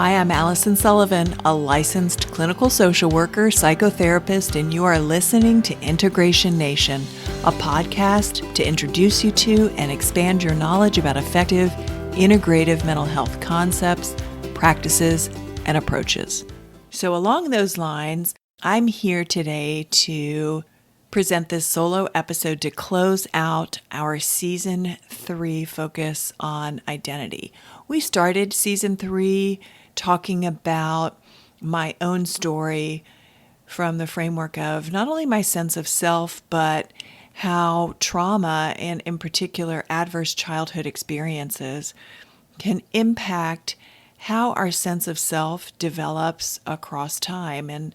Hi, I'm Allison Sullivan, a licensed clinical social worker, psychotherapist, and you are listening to Integration Nation, a podcast to introduce you to and expand your knowledge about effective, integrative mental health concepts, practices, and approaches. So along those lines, I'm here today to present this solo episode to close out our Season 3 focus on identity. We started Season 3 talking about my own story from the framework of not only my sense of self, but how trauma, and in particular adverse childhood experiences, can impact how our sense of self develops across time. And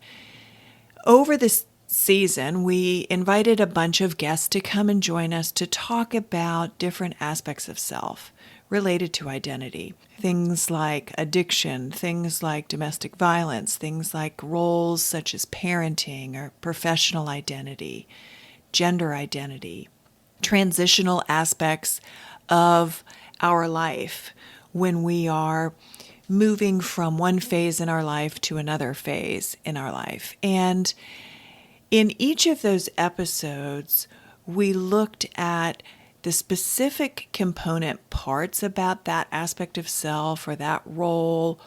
over this season, we invited a bunch of guests to come and join us to talk about different aspects of self related to identity. Things like addiction, things like domestic violence, things like roles such as parenting or professional identity, gender identity, transitional aspects of our life when we are moving from one phase in our life to another phase in our life. And in each of those episodes, we looked at the specific component parts about that aspect of self or that role,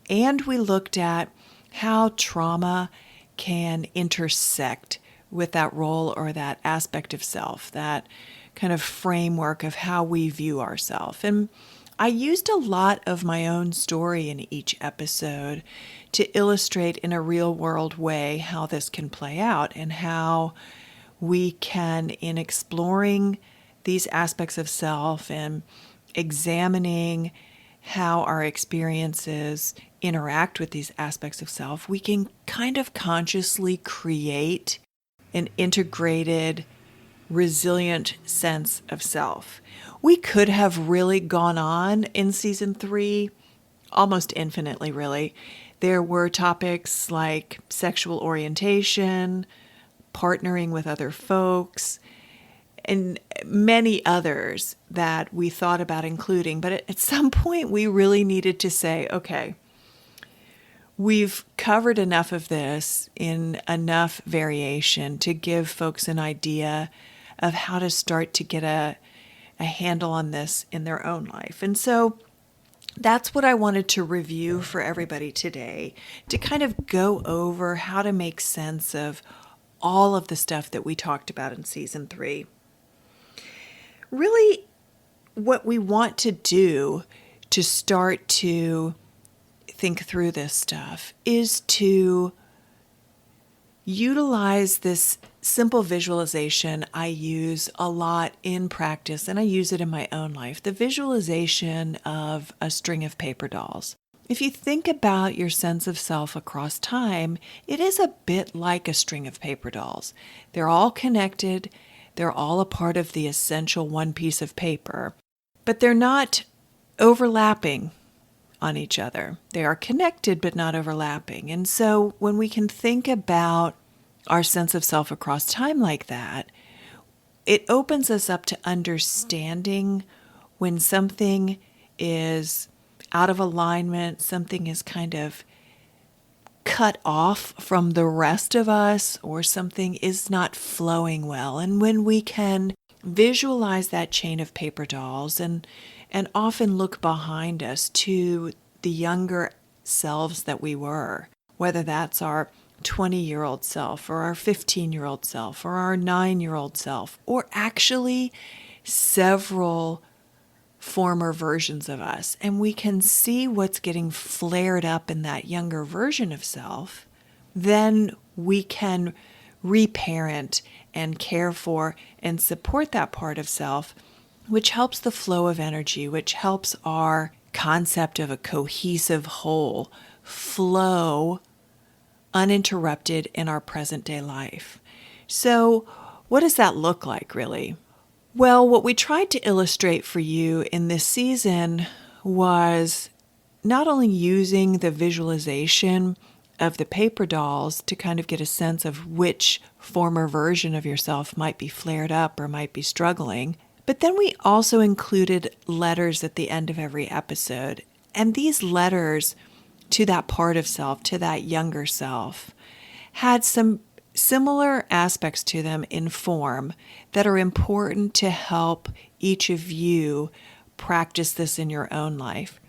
and we looked at how trauma can intersect with that role or that aspect of self, that kind of framework of how we view ourselves. And I used a lot of my own story in each episode to illustrate in a real world way how this can play out and how we can, in exploring these aspects of self and examining how our experiences interact with these aspects of self, we can kind of consciously create an integrated, resilient sense of self. We could have really gone on in Season 3, almost infinitely, really. There were topics like sexual orientation, partnering with other folks, and many others that we thought about including. But at some point, we really needed to say, okay, we've covered enough of this in enough variation to give folks an idea of how to start to get a handle on this in their own life. And so that's what I wanted to review for everybody today, to kind of go over how to make sense of all of the stuff that we talked about in Season 3. Really, what we want to do to start to think through this stuff is to utilize this simple visualization I use a lot in practice, and I use it in my own life, the visualization of a string of paper dolls. If you think about your sense of self across time, it is a bit like a string of paper dolls. They're all connected. They're all a part of the essential one piece of paper, but they're not overlapping on each other. They are connected, but not overlapping. And so when we can think about our sense of self across time like that, it opens us up to understanding when something is out of alignment, something is kind of cut off from the rest of us, or something is not flowing well. And when we can visualize that chain of paper dolls and often look behind us to the younger selves that we were, whether that's our 20-year-old self or our 15-year-old self or our 9-year-old self, or actually several former versions of us, and we can see what's getting flared up in that younger version of self, then we can reparent and care for and support that part of self, which helps the flow of energy, which helps our concept of a cohesive whole flow uninterrupted in our present day life. So what does that look like, really? Well, what we tried to illustrate for you in this season was not only using the visualization of the paper dolls to kind of get a sense of which former version of yourself might be flared up or might be struggling, but then we also included letters at the end of every episode. And these letters to that part of self, to that younger self, had some similar aspects to them in form that are important to help each of you practice this in your own life.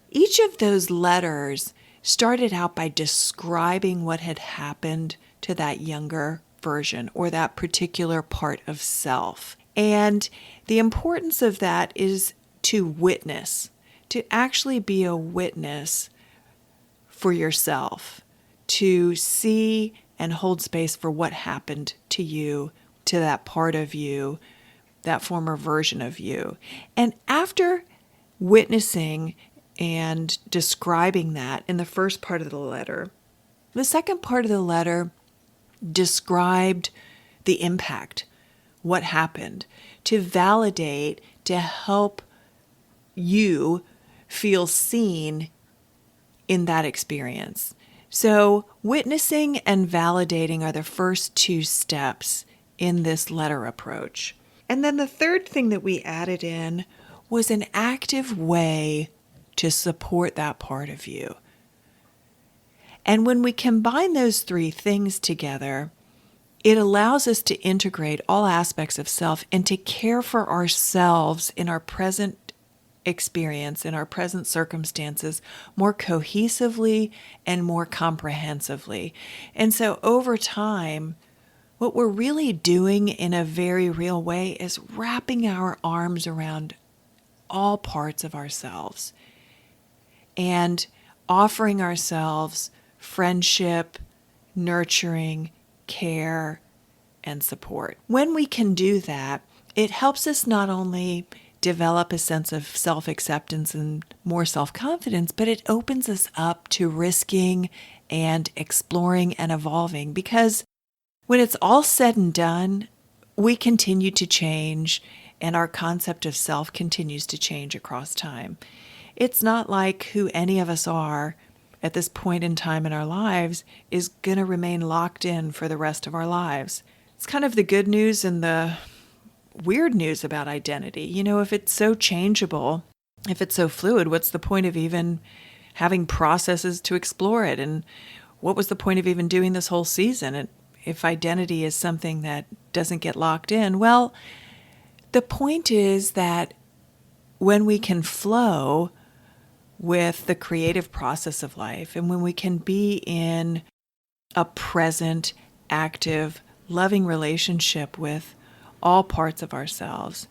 Each of those letters started out by describing what had happened to that younger version or that particular part of self. And the importance of that is to witness, to actually be a witness for yourself, to see and hold space for what happened to you, to that part of you, that former version of you. And after witnessing and describing that in the first part of the letter, the second part of the letter described the impact, what happened, to validate, to help you feel seen in that experience. So witnessing and validating are the first two steps in this letter approach. And then the third thing that we added in was an active way to support that part of you. And when we combine those three things together, it allows us to integrate all aspects of self and to care for ourselves in our present experience, in our present circumstances, more cohesively and more comprehensively. And so over time, what we're really doing in a very real way is wrapping our arms around all parts of ourselves and offering ourselves friendship, nurturing, care, and support. When we can do that, it helps us not only develop a sense of self-acceptance and more self-confidence, but it opens us up to risking and exploring and evolving, because when it's all said and done, we continue to change and our concept of self continues to change across time. It's not like who any of us are at this point in time in our lives is going to remain locked in for the rest of our lives. It's kind of the good news and the weird news about identity. You know, if it's so changeable, if it's so fluid, what's the point of even having processes to explore it? And what was the point of even doing this whole season? And if identity is something that doesn't get locked in, well, the point is that when we can flow with the creative process of life, and when we can be in a present, active, loving relationship with all parts of ourselves,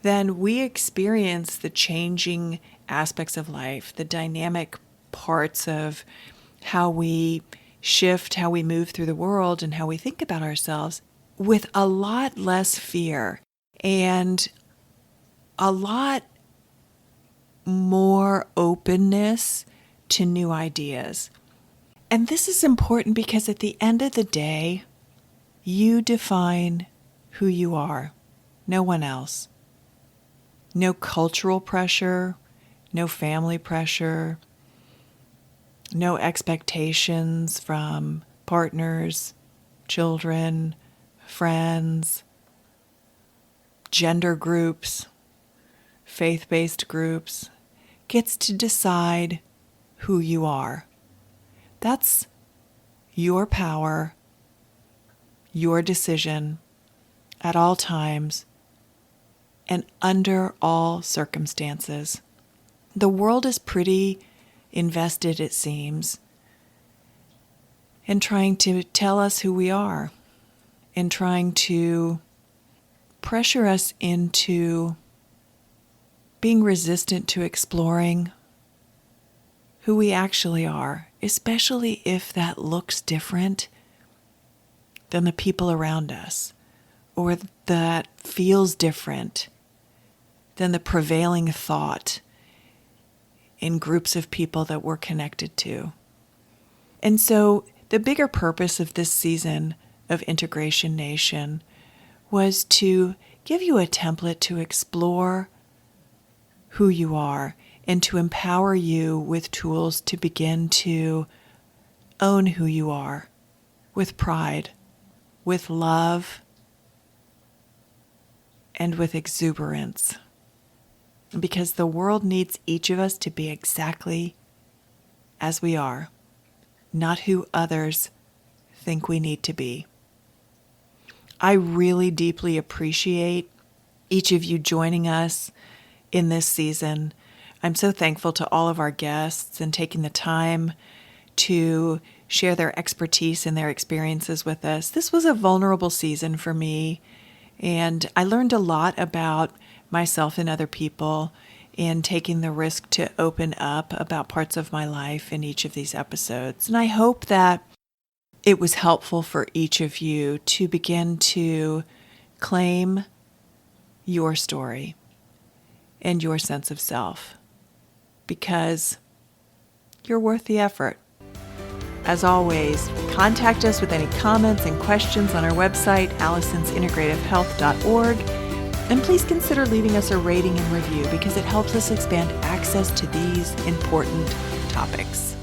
then we experience the changing aspects of life, the dynamic parts of how we shift, how we move through the world, and how we think about ourselves with a lot less fear and a lot more openness to new ideas. And this is important because at the end of the day, you define who you are, no one else. No cultural pressure, no family pressure, no expectations from partners, children, friends, gender groups, faith-based groups, gets to decide who you are. That's your power, your decision at all times and under all circumstances. The world is pretty invested, it seems, in trying to tell us who we are, in trying to pressure us into being resistant to exploring who we actually are, especially if that looks different than the people around us, or that feels different than the prevailing thought in groups of people that we're connected to. And so the bigger purpose of this season of Integration Nation was to give you a template to explore who you are and to empower you with tools to begin to own who you are with pride, with love, and with exuberance. Because the world needs each of us to be exactly as we are, not who others think we need to be. I really deeply appreciate each of you joining us in this season. I'm so thankful to all of our guests and taking the time to share their expertise and their experiences with us. This was a vulnerable season for me, and I learned a lot about myself and other people in taking the risk to open up about parts of my life in each of these episodes. And I hope that it was helpful for each of you to begin to claim your story and your sense of self, because you're worth the effort. As always, contact us with any comments and questions on our website, Allison'sIntegrativeHealth.org, and please consider leaving us a rating and review because it helps us expand access to these important topics.